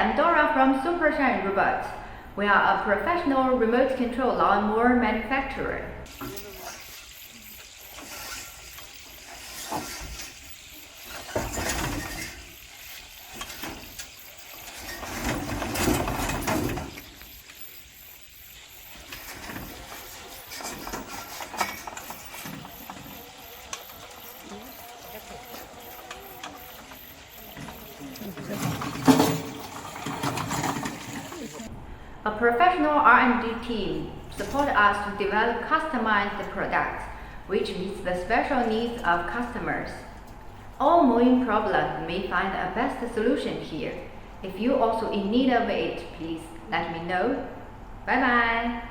I'm Dora from Supershine Robots. We are a professional remote control lawnmower manufacturer. A professional R&D team supports us to develop customized products which meets the special needs of customers. All mowing problems may find a best solution here. If you also in need of it, please let me know. Bye bye.